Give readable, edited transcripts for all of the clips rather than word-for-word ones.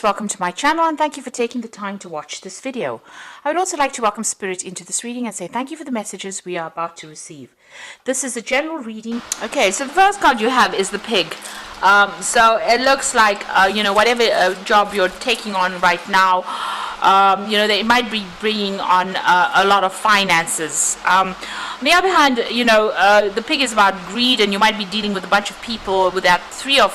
Welcome to my channel and thank you for taking the time to watch this video. I would also like to welcome Spirit into this reading and say thank you for the messages we are about to receive. This is a general reading. Okay, so the first card you have is the pig. So it looks like, whatever job you're taking on right now, they might be bringing on a lot of finances. On the other hand, the pig is about greed, and you might be dealing with a bunch of people with that three of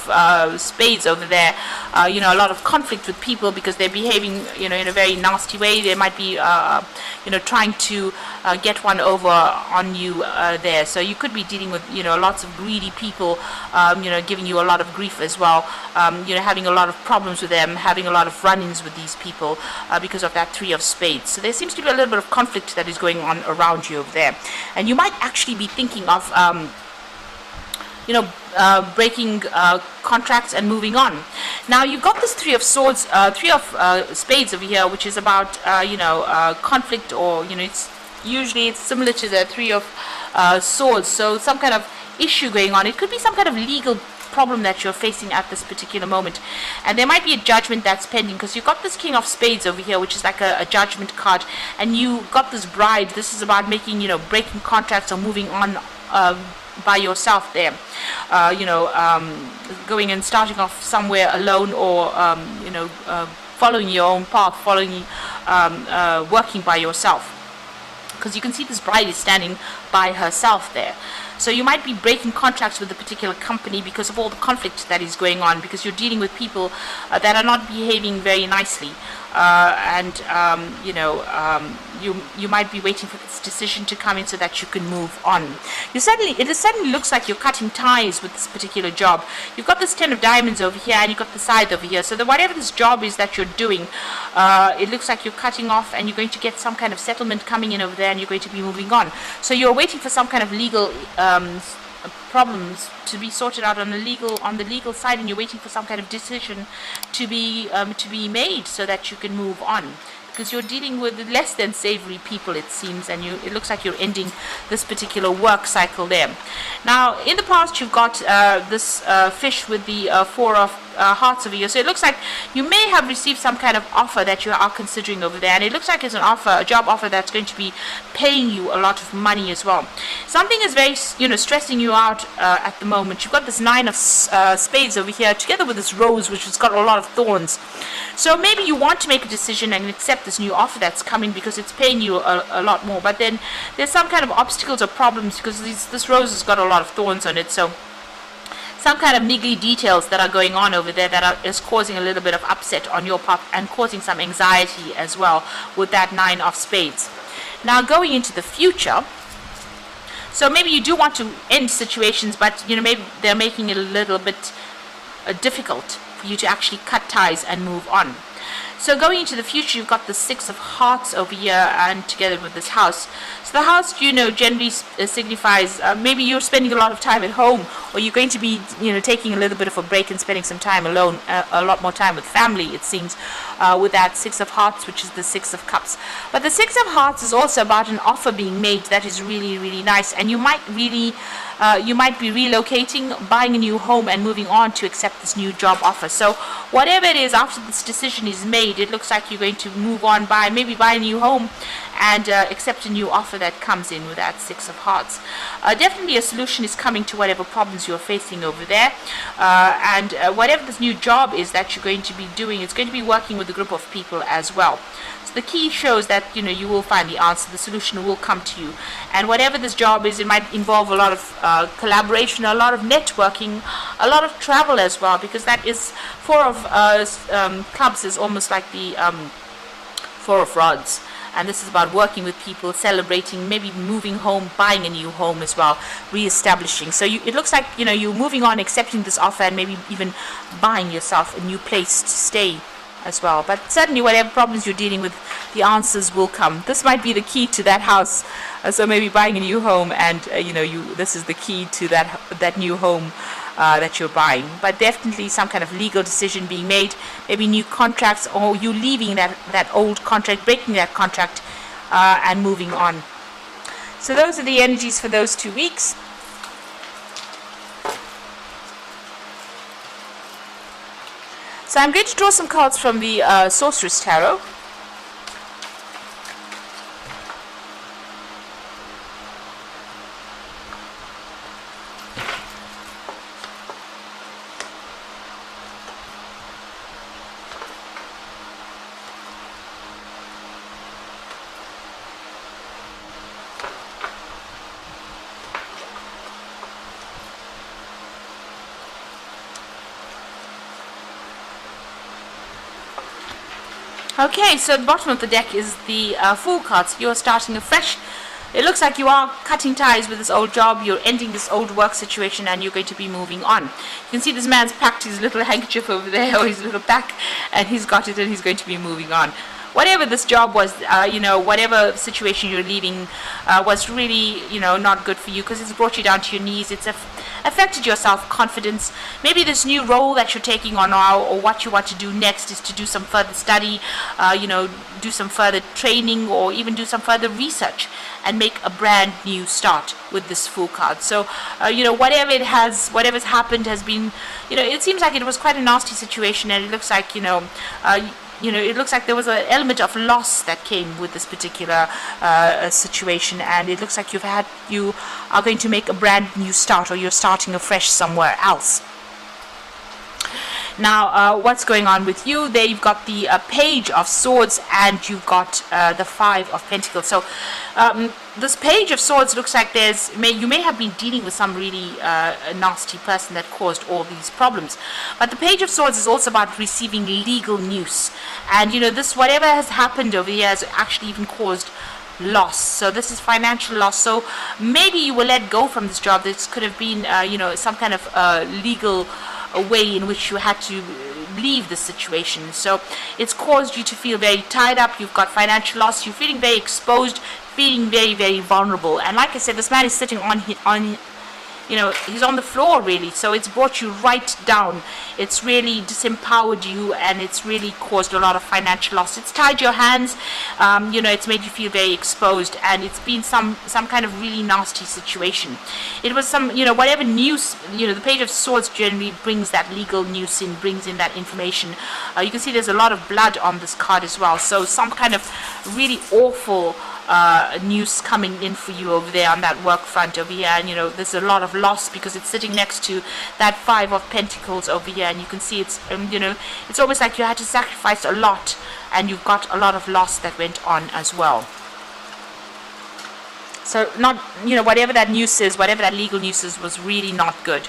spades over there. A lot of conflict with people because they're behaving, in a very nasty way. They might be, trying to get one over on you there. So you could be dealing with, lots of greedy people, giving you a lot of grief as well. Having a lot of problems with them, having a lot of run-ins with these people because of that three of spades. So there seems to be a little bit of conflict that is going on around you over there. And you might actually be thinking of, breaking contracts and moving on. Now you've got this three of swords, three of spades over here, which is about conflict, or it's similar to the three of swords. So some kind of issue going on. It could be some kind of legal problem that you're facing at this particular moment, and there might be a judgment that's pending, because you've got this king of spades over here, which is like a judgment card, and you got this bride. This is about making, breaking contracts or moving on by yourself there, going and starting off somewhere alone, or following your own path, working by yourself, because you can see this bride is standing by herself there. So you might be breaking contracts with a particular company because of all the conflict that is going on, because you're dealing with people that are not behaving very nicely, you might be waiting for this decision to come in so that you can move on. It suddenly looks like you're cutting ties with this particular job. You've got this 10 of diamonds over here, and you've got the scythe over here. So that whatever this job is that you're doing, it looks like you're cutting off, and you're going to get some kind of settlement coming in over there, and you're going to be moving on. So you're waiting for some kind of legal problems to be sorted out on the legal side, and you're waiting for some kind of decision to be made so that you can move on, because you're dealing with less than savory people, it seems, and it looks like you're ending this particular work cycle there. Now in the past you've got this fish with the four of hearts over here. So it looks like you may have received some kind of offer that you are considering over there, and it looks like it's a job offer that's going to be paying you a lot of money as well. Something is very stressing you out at the moment. You've got this nine of spades over here together with this rose, which has got a lot of thorns. So maybe you want to make a decision and accept this new offer that's coming because it's paying you a lot more, but then there's some kind of obstacles or problems because this rose has got a lot of thorns on it. So some kind of niggly details that are going on over there that is causing a little bit of upset on your part and causing some anxiety as well with that nine of spades. Now going into the future, so maybe you do want to end situations, but maybe they're making it a little bit difficult for you to actually cut ties and move on. So going into the future, you've got the six of hearts over here, and together with this house. So the house, generally signifies maybe you're spending a lot of time at home, or you're going to be, taking a little bit of a break and spending some time alone, a lot more time with family, it seems, with that six of hearts, which is the six of cups. But the six of hearts is also about an offer being made that is really, really nice, and you might be relocating, buying a new home, and moving on to accept this new job offer. So whatever it is, after this decision is made, it looks like you're going to move on, maybe buy a new home and accept a new offer that comes in with that six of hearts. Definitely a solution is coming to whatever problems you're facing over there, and whatever this new job is that you're going to be doing, it's going to be working with a group of people as well. So the key shows that you will find the answer, the solution will come to you, and whatever this job is, it might involve a lot of collaboration, a lot of networking, a lot of travel as well, because that is four of clubs is almost like the four of rods, and this is about working with people, celebrating, maybe moving home, buying a new home as well, re-establishing. So it looks like you're moving on, accepting this offer, and maybe even buying yourself a new place to stay as well. But certainly whatever problems you're dealing with, the answers will come. This might be the key to that house, so maybe buying a new home, and this is the key to that new home that you're buying. But definitely some kind of legal decision being made, maybe new contracts, or you leaving that old contract, breaking that contract, and moving on. So those are the energies for those 2 weeks. So I'm going to draw some cards from the Sorceress Tarot. Okay, so at the bottom of the deck is the Fool card. So you're starting afresh. It looks like you are cutting ties with this old job, you're ending this old work situation, and you're going to be moving on. You can see this man's packed his little handkerchief over there, or his little pack, and he's got it and he's going to be moving on. Whatever this job was, whatever situation you're leaving was really, not good for you, because it's brought you down to your knees. It's affected your self-confidence. Maybe this new role that you're taking on now, or what you want to do next, is to do some further study, do some further training, or even do some further research and make a brand new start with this Fool card. So, whatever's happened has been, it seems like it was quite a nasty situation, and it looks like, it looks like there was an element of loss that came with this particular situation, and it looks like you are going to make a brand new start, or you're starting afresh somewhere else. Now, what's going on with you? There you've got the Page of Swords, and you've got the Five of Pentacles. So this Page of Swords looks like you may have been dealing with some really nasty person that caused all these problems. But the Page of Swords is also about receiving legal news. And, this whatever has happened over here has actually even caused loss. So this is financial loss. So maybe you were let go from this job. This could have been, some kind of legal way in which you had to leave the situation. So it's caused you to feel very tied up. You've got financial loss. You're feeling very exposed, feeling very, very vulnerable. And like I said, this man is sitting he's on the floor really. So it's brought you right down. It's really disempowered you, and it's really caused a lot of financial loss. It's tied your hands. It's made you feel very exposed, and it's been some kind of really nasty situation. It was whatever news, the Page of Swords generally brings that legal news in, brings in that information. You can see there's a lot of blood on this card as well. So some kind of really awful news coming in for you over there on that work front over here, and there's a lot of loss because it's sitting next to that Five of Pentacles over here, and you can see it's it's almost like you had to sacrifice a lot, and you've got a lot of loss that went on as well. So whatever that news is, whatever that legal news is, was really not good.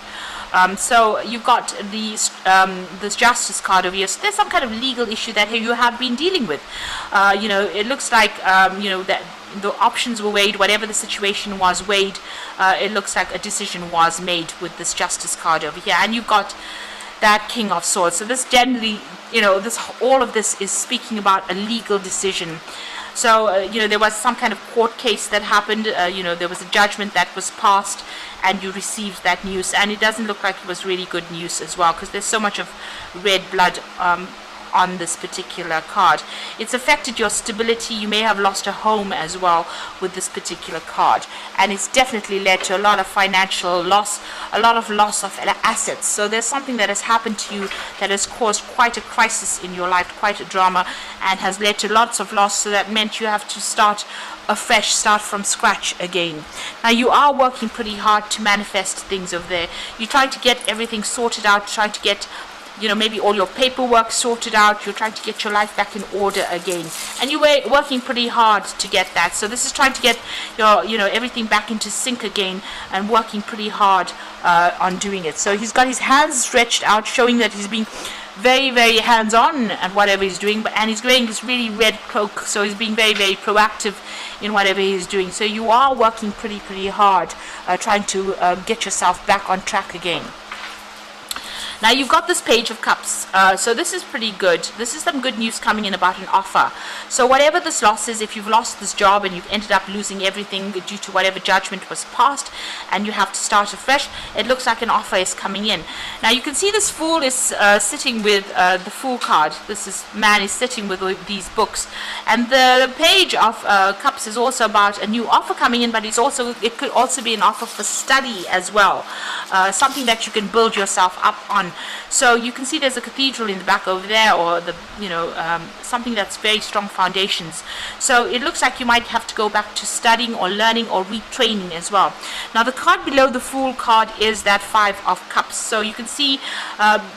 So you've got this Justice card over here. So there's some kind of legal issue that you have been dealing with. It looks like that the options were weighed, whatever the situation was weighed. It looks like a decision was made with this Justice card over here, and you've got that King of Swords. So this generally, all of this is speaking about a legal decision. So, there was some kind of court case that happened, there was a judgment that was passed, and you received that news. And it doesn't look like it was really good news as well, because there's so much of red blood on this particular card. It's affected your stability. You may have lost a home as well with this particular card. And it's definitely led to a lot of financial loss, a lot of loss of assets. So there's something that has happened to you that has caused quite a crisis in your life, quite a drama, and has led to lots of loss. So that meant you have to start afresh, start from scratch again. Now you are working pretty hard to manifest things over there. You're trying to get everything sorted out, trying to get maybe all your paperwork sorted out. You're trying to get your life back in order again, and you were working pretty hard to get that. So this is trying to get your everything back into sync again, and working pretty hard on doing it. So he's got his hands stretched out, showing that he's being very, very hands-on at whatever he's doing, and he's wearing this really red cloak, so he's being very, very proactive in whatever he's doing. So you are working pretty hard, trying to get yourself back on track again. Now you've got this Page of Cups, so this is pretty good. This is some good news coming in about an offer. So whatever this loss is, if you've lost this job and you've ended up losing everything due to whatever judgment was passed, and you have to start afresh, it looks like an offer is coming in. Now you can see this Fool is sitting with the Fool card. Man is sitting with these books, and the Page of Cups is also about a new offer coming in, but it could also be an offer for study as well, something that you can build yourself up on So you can see there's a cathedral in the back over there, or something that's very strong foundations. So it looks like you might have to go back to studying or learning or retraining as well. Now the card below the Fool card is that Five of Cups. So you can see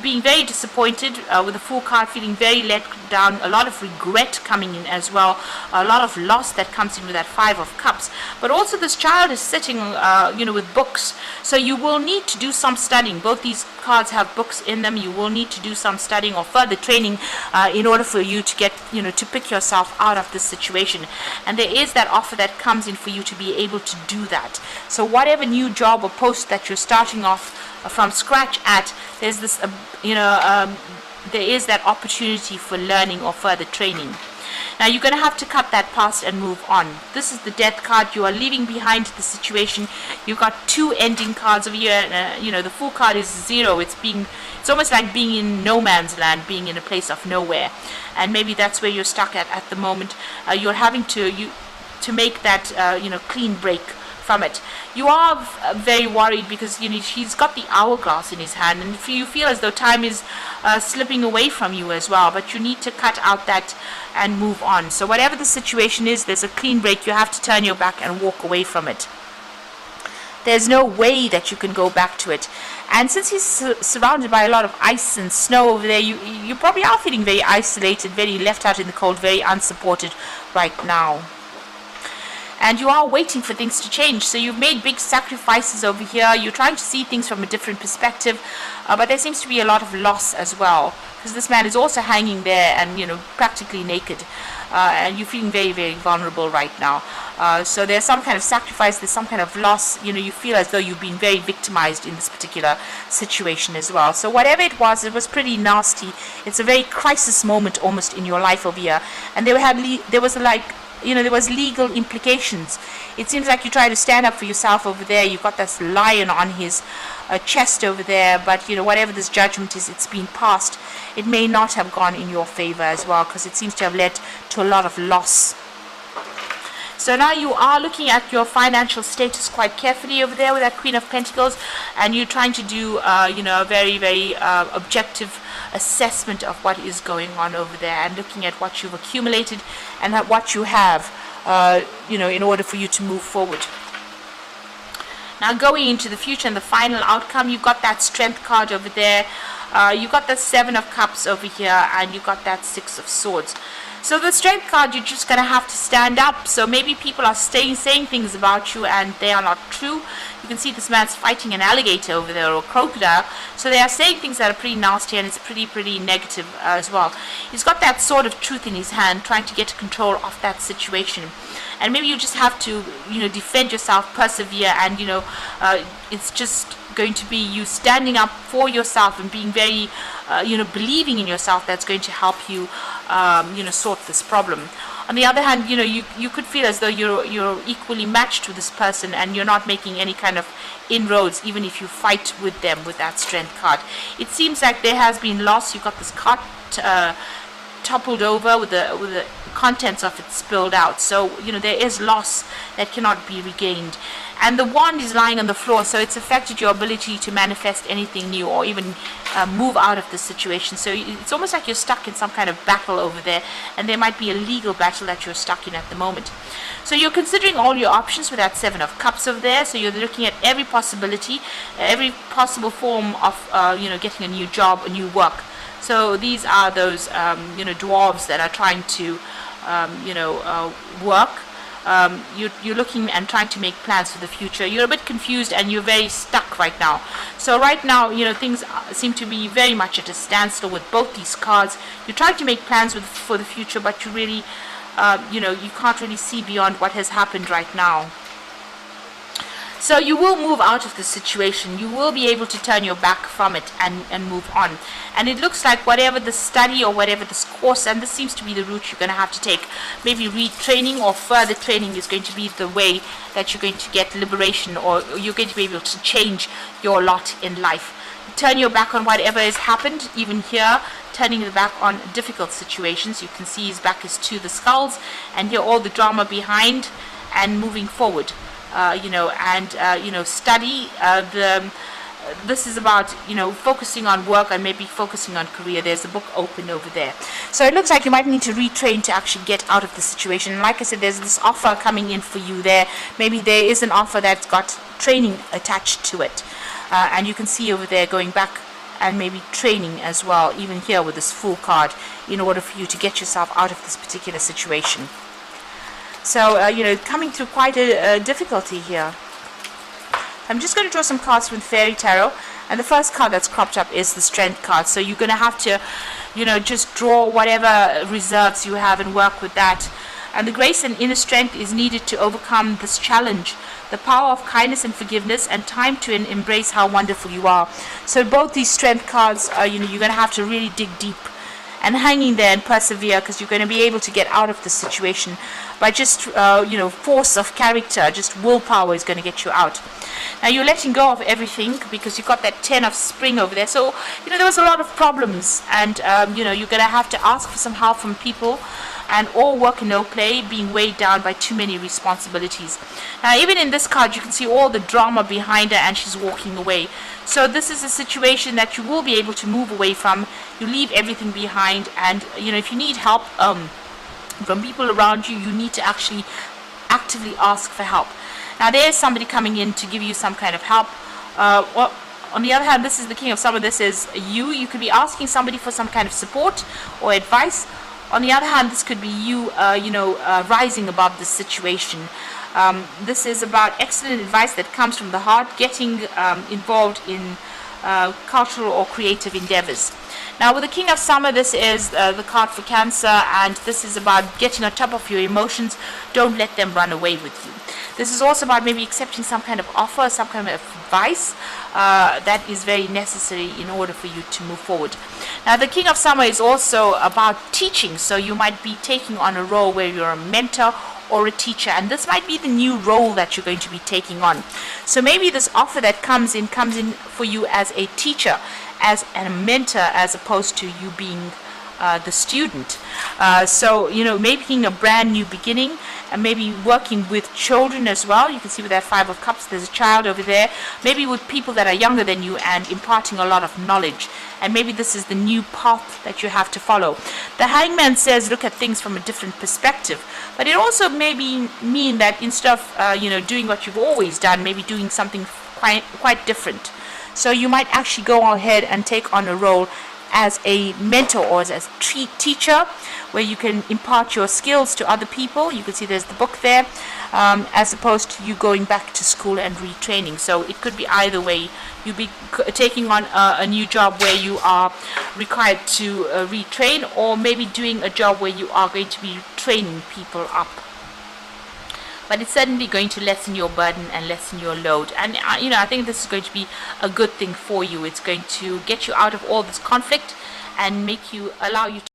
being very disappointed with the Fool card, feeling very let down, a lot of regret coming in as well, a lot of loss that comes in with that Five of Cups. But also this child is sitting with books, so you will need to do some studying. Both these cards have books in them. You will need to do some studying or further training in order for you to get to pick yourself out of this situation. And there is that offer that comes in for you to be able to do that. So whatever new job or post that you're starting off from scratch at, there's this there is that opportunity for learning or further training. Now you're going to have to cut that past and move on. This is the Death card. You are leaving behind the situation. You've got two ending cards over here. The Fool card is 0. It's almost like being in no man's land, being in a place of nowhere. And maybe that's where you're stuck at the moment. You're having to make that clean break from it. You are very worried because he's got the hourglass in his hand, and you feel as though time is slipping away from you as well, but you need to cut out that and move on. So whatever the situation is, there's a clean break. You have to turn your back and walk away from it. There's no way that you can go back to it. And since he's surrounded by a lot of ice and snow over there, you probably are feeling very isolated, very left out in the cold, very unsupported right now. And you are waiting for things to change. So you've made big sacrifices over here. You're trying to see things from a different perspective, but there seems to be a lot of loss as well, because this man is also hanging there and practically naked, and you're feeling very, very vulnerable right now. So there's some kind of sacrifice, there's some kind of loss. You feel as though you've been very victimized in this particular situation as well. So whatever it was pretty nasty. It's a very crisis moment almost in your life over here, and there was legal implications. It seems like you try to stand up for yourself over there. You've got this lion on his chest over there, but whatever this judgment is, it's been passed. It may not have gone in your favor as well, because it seems to have led to a lot of loss. So now you are looking at your financial status quite carefully over there with that Queen of Pentacles, and you're trying to do a very, very objective assessment of what is going on over there, and looking at what you've accumulated and at what you have in order for you to move forward. Now going into the future and the final outcome, you've got that Strength card over there, you've got the Seven of Cups over here, and you've got that Six of Swords. So the Strength card, you're just going to have to stand up. So maybe people are saying things about you and they are not true. You can see this man's fighting an alligator over there, or a crocodile. So they are saying things that are pretty nasty, and it's pretty negative as well. He's got that Sword of Truth in his hand, trying to get control of that situation. And maybe you just have to, defend yourself, persevere, and, it's just going to be you standing up for yourself and being very, believing in yourself. That's going to help you, sort this problem. On the other hand, you could feel as though you're equally matched with this person, and you're not making any kind of inroads, even if you fight with them with that Strength card. It seems like there has been loss. You've got this cart toppled over with the contents of it spilled out. So there is loss that cannot be regained. And the wand is lying on the floor, so it's affected your ability to manifest anything new or even move out of the situation. So it's almost like you're stuck in some kind of battle over there, and there might be a legal battle that you're stuck in at the moment. So you're considering all your options with that Seven of Cups over there. So you're looking at every possibility, every possible form of getting a new job, a new work. So these are those dwarves that are trying to work. You're looking and trying to make plans for the future. You're a bit confused and you're very stuck right now. So right now, things seem to be very much at a standstill with both these cards. You're trying to make plans for the future, but you really, you can't really see beyond what has happened right now. So you will move out of the situation. You will be able to turn your back from it and move on. And it looks like whatever the study or whatever this course, and this seems to be the route you're going to have to take, maybe retraining or further training is going to be the way that you're going to get liberation, or you're going to be able to change your lot in life. Turn your back on whatever has happened, even here, turning the back on difficult situations. You can see his back is to the skulls, and here all the drama behind, and moving forward. Study this is about, focusing on work and maybe focusing on career. There's a book open over there. So it looks like you might need to retrain to actually get out of the situation. And like I said, there's this offer coming in for you there. Maybe there is an offer that's got training attached to it. And you can see over there going back and maybe training as well, even here with this Fool card, in order for you to get yourself out of this particular situation. So, coming through quite a difficulty here. I'm just going to draw some cards from Fairy Tarot, and the first card that's cropped up is the Strength card. So you're going to have to, just draw whatever reserves you have and work with that. And the grace and inner strength is needed to overcome this challenge. The power of kindness and forgiveness, and time to embrace how wonderful you are. So both these Strength cards are, you're going to have to really dig deep and hang in there and persevere, because you're going to be able to get out of this situation by just, force of character. Just willpower is going to get you out. Now you're letting go of everything because you've got that 10 of Spring over there. So, there was a lot of problems, and, you're going to have to ask for some help from people, and all work and no play, being weighed down by too many responsibilities. Now, even in this card, you can see all the drama behind her, and she's walking away. So this is a situation that you will be able to move away from. You leave everything behind, and, if you need help from people around you, you need to actually actively ask for help. Now, there is somebody coming in to give you some kind of help. On the other hand, this is the King of Summer. This is you. You could be asking somebody for some kind of support or advice. On the other hand, this could be you, rising above this situation. This is about excellent advice that comes from the heart, getting involved in cultural or creative endeavors. Now, with the King of Summer, this is the card for Cancer, and this is about getting on top of your emotions. Don't let them run away with you. This is also about maybe accepting some kind of offer, some kind of advice that is very necessary in order for you to move forward. Now, the King of Summer is also about teaching, so you might be taking on a role where you're a mentor or a teacher, and this might be the new role that you're going to be taking on. So maybe this offer that comes in for you as a teacher, as a mentor, as opposed to you being the student. So, making a brand new beginning, and maybe working with children as well. You can see with that Five of Cups, there's a child over there, maybe with people that are younger than you, and imparting a lot of knowledge. And maybe this is the new path that you have to follow. The Hangman says look at things from a different perspective, but it also maybe mean that instead of doing what you've always done, maybe doing something quite different. So you might actually go ahead and take on a role as a mentor or as a teacher, where you can impart your skills to other people. You can see there's the book there, as opposed to you going back to school and retraining. So it could be either way. You'll be taking on a new job where you are required to retrain, or maybe doing a job where you are going to be training people up. But it's certainly going to lessen your burden and lessen your load. And, I think this is going to be a good thing for you. It's going to get you out of all this conflict and allow you to